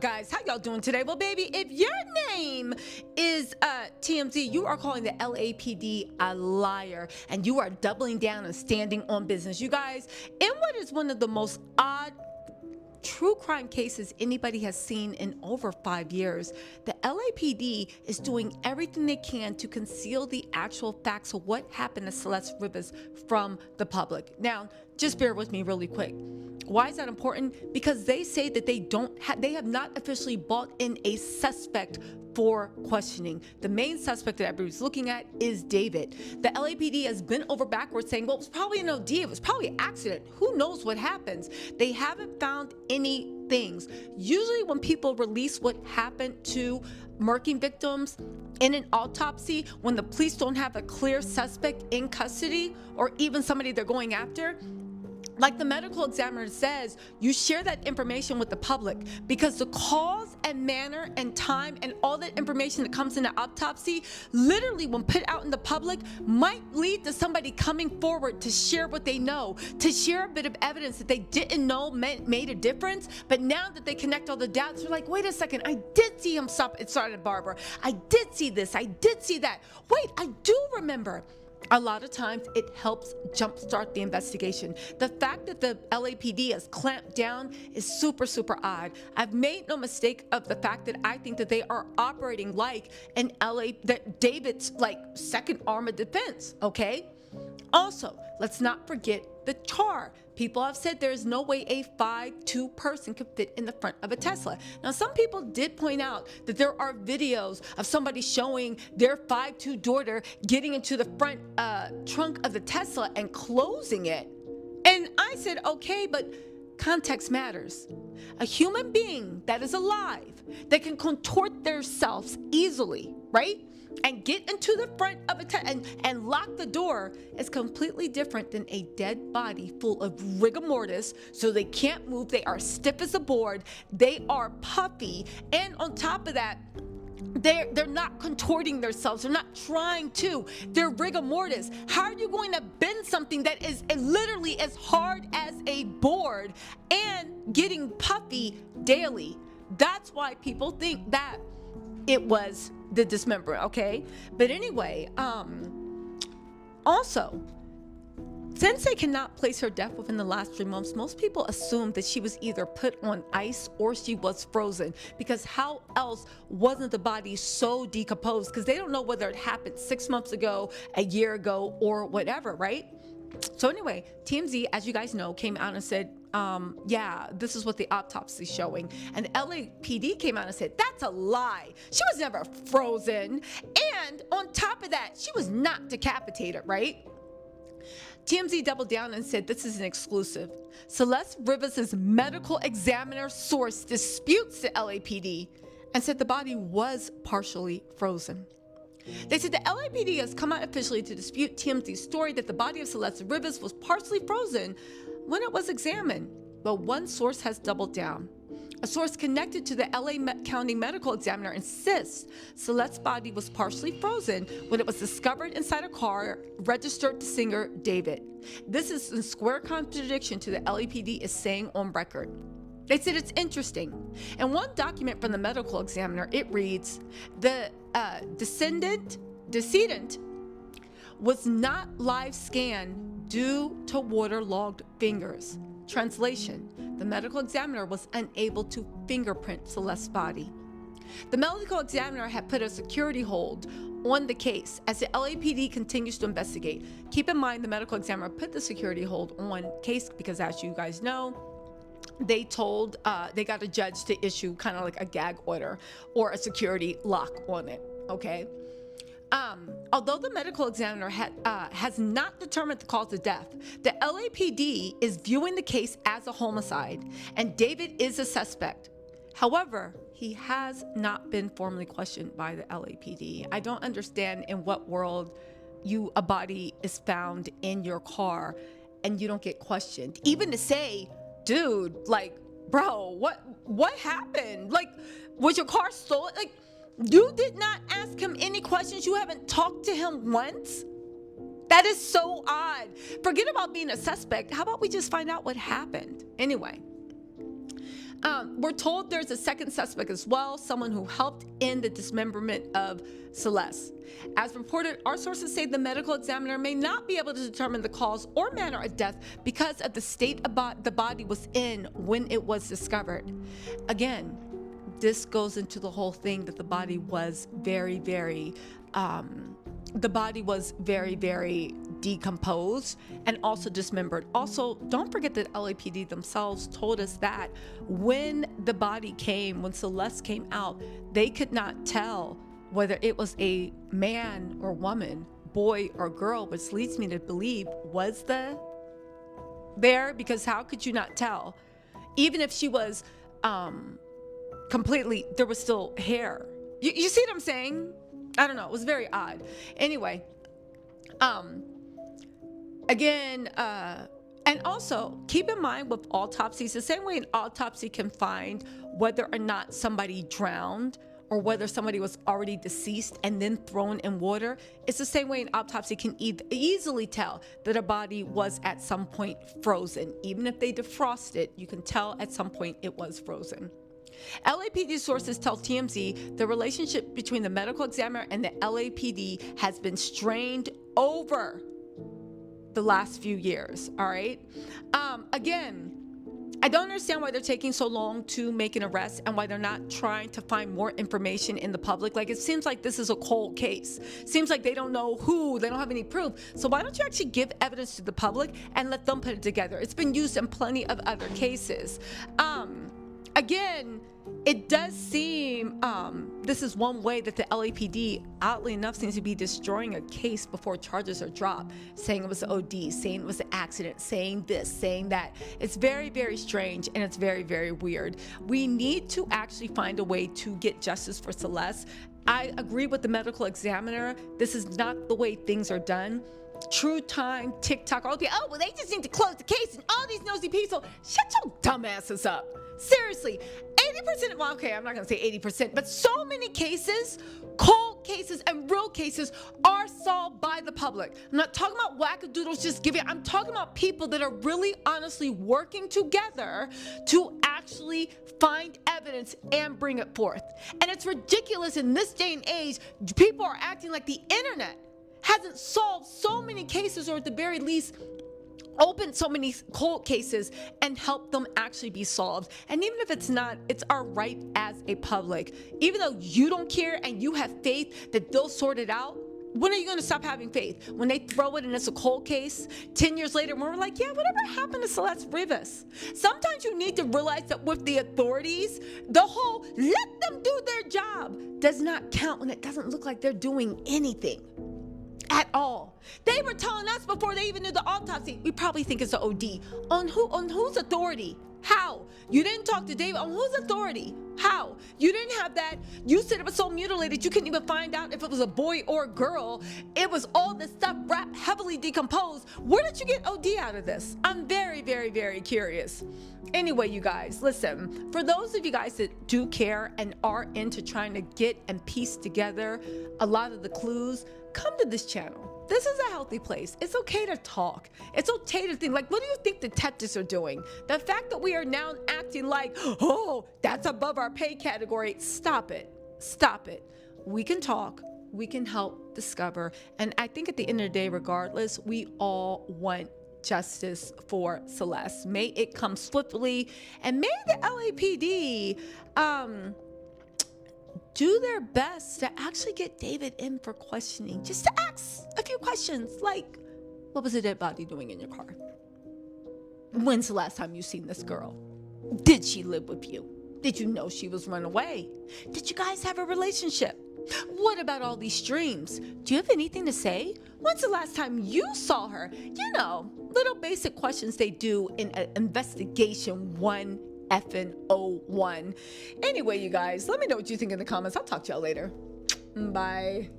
guys? How y'all doing today? Well, baby, if your name is TMZ, you are calling the LAPD a liar, and you are doubling down and standing on business. You guys, in what is one of the most odd true crime cases anybody has seen in over 5 years, the LAPD is doing everything they can to conceal the actual facts of what happened to Celeste Rivas from the public. Now, just bear with me really quick. Why is that important? Because they say that they have not officially brought in a suspect for questioning. The main suspect that everybody's looking at is David. The LAPD has been over backwards saying, well, it was probably an OD, it was probably an accident. Who knows what happens? They haven't found any things. Usually when people release what happened to murking victims in an autopsy, when the police don't have a clear suspect in custody or even somebody they're going after, like the medical examiner says, you share that information with the public because the cause and manner and time and all that information that comes in the autopsy, literally when put out in the public, might lead to somebody coming forward to share what they know, to share a bit of evidence that they didn't know made a difference. But now that they connect all the dots, they're like, wait a second, I did see him stop at Sergeant Barber. I did see this, I did see that. Wait, I do remember. A lot of times it helps jumpstart the investigation. The fact that the LAPD has clamped down is super, super odd. I've made no mistake of the fact that I think that they are operating like David's like second arm of defense, okay? Also, let's not forget the car. People have said there's no way a 5'2" person could fit in the front of a Tesla. Now, some people did point out that there are videos of somebody showing their 5'2" daughter getting into the front trunk of the Tesla and closing it. And I said, okay, but context matters. A human being that is alive, that can contort themselves easily, right? And get into the front of a and lock the door is completely different than a dead body full of rigor mortis, so they can't move, they are stiff as a board, they are puffy, and on top of that, they're not contorting themselves, they're not trying to, they're rigor mortis. How are you going to bend something that is literally as hard as a board and getting puffy daily? That's why people think that it was the dismemberment, okay? But anyway, also, since they cannot place her death within the last 3 months, most people assume that she was either put on ice or she was frozen, because how else wasn't the body so decomposed? Because they don't know whether it happened 6 months ago, a year ago, or whatever, right? So anyway, TMZ, as you guys know, came out and said, yeah, this is what the autopsy is showing. And the LAPD came out and said, that's a lie. She was never frozen. And on top of that, she was not decapitated, right? TMZ doubled down and said, this is an exclusive. Celeste Rivas' medical examiner source disputes the LAPD and said the body was partially frozen. They said the LAPD has come out officially to dispute TMZ's story that the body of Celeste Rivas was partially frozen when it was examined, but one source has doubled down. A source connected to the LA County medical examiner insists Celeste's body was partially frozen when it was discovered inside a car registered to singer David. This is in square contradiction to the LAPD is saying on record. They said it's interesting. In one document from the medical examiner, it reads, the decedent was not live scanned due to waterlogged fingers. Translation, the medical examiner was unable to fingerprint Celeste's body. The medical examiner had put a security hold on the case as the LAPD continues to investigate. Keep in mind, the medical examiner put the security hold on case because, as you guys know, they got a judge to issue kind of like a gag order or a security lock on it, okay? Although the medical examiner has not determined the cause of death, the LAPD is viewing the case as a homicide, and David is a suspect. However, he has not been formally questioned by the LAPD. I don't understand in what world a body is found in your car and you don't get questioned. Even to say, dude, like, bro, what happened? Like, was your car stolen? Like, you did not ask him any questions. You haven't talked to him once. That is so odd. Forget about being a suspect. How about we just find out what happened? Anyway, We're told there's a second suspect as well, someone who helped in the dismemberment of Celeste. As reported, our sources say the medical examiner may not be able to determine the cause or manner of death because of the state the body was in when it was discovered. Again, this goes into the whole thing that the body was very, very decomposed and also dismembered. Also, don't forget that LAPD themselves told us that when the body came, when Celeste came out, they could not tell whether it was a man or woman, boy or girl, which leads me to believe was there, because how could you not tell? Even if she was completely, there was still hair. You see what I'm saying? I don't know, it was very odd. Anyway, again, and also keep in mind with autopsies, the same way an autopsy can find whether or not somebody drowned or whether somebody was already deceased and then thrown in water, it's the same way an autopsy can easily tell that a body was at some point frozen. Even if they defrost it, you can tell at some point it was frozen. LAPD sources tell TMZ the relationship between the medical examiner and the LAPD has been strained over the last few years, all right? Again, I don't understand why they're taking so long to make an arrest and why they're not trying to find more information in the public. Like, it seems like this is a cold case. Seems like they don't know who, they don't have any proof. So why don't you actually give evidence to the public and let them put it together? It's been used in plenty of other cases. Again, it does seem this is one way that the LAPD, oddly enough, seems to be destroying a case before charges are dropped, saying it was an OD, saying it was an accident, saying this, saying that. It's very, very strange, and it's very, very weird. We need to actually find a way to get justice for Celeste. I agree with the medical examiner. This is not the way things are done. True Time, TikTok, all the, oh, well, they just need to close the case and all these nosy people. Shut your dumbasses up. Seriously, 80%, well, okay, I'm not gonna say 80%, but so many cases, cold cases and real cases are solved by the public. I'm not talking about wackadoodles just giving, I'm talking about people that are really honestly working together to actually find evidence and bring it forth. And it's ridiculous in this day and age, people are acting like the internet hasn't solved so many cases, or at the very least, open so many cold cases and help them actually be solved. And even if it's not, it's our right as a public. Even though you don't care and you have faith that they'll sort it out, when are you going to stop having faith? When they throw it and it's a cold case, 10 years later, when we're like, yeah, whatever happened to Celeste Rivas? Sometimes you need to realize that with the authorities, the whole let them do their job does not count when it doesn't look like they're doing anything at all. They were telling us before they even knew the autopsy, we probably think it's an OD. On whose authority? How? You didn't talk to David. On whose authority? How? You didn't have that. You said it was so mutilated you couldn't even find out if it was a boy or a girl. It was all this stuff wrapped, heavily decomposed. Where did you get OD out of this? I'm very, very, very curious. Anyway, you guys, listen, for those of you guys that do care and are into trying to get and piece together a lot of the clues, come to this channel. This is a healthy place. It's okay to talk. It's okay to think, like, what do you think detectives are doing? The fact that we are now acting like, oh, that's above our pay category. Stop it. Stop it. We can talk. We can help discover. And I think at the end of the day, regardless, we all want justice for Celeste. May it come swiftly, and may the LAPD do their best to actually get David in for questioning, just to ask a few questions, like, what was the dead body doing in your car? When's the last time you seen this girl? Did she live with you? Did you know she was run away? Did you guys have a relationship? What about all these streams? Do you have anything to say? When's the last time you saw her? You know, little basic questions they do in an investigation 101. Anyway, you guys, let me know what you think in the comments. I'll talk to y'all later. Bye.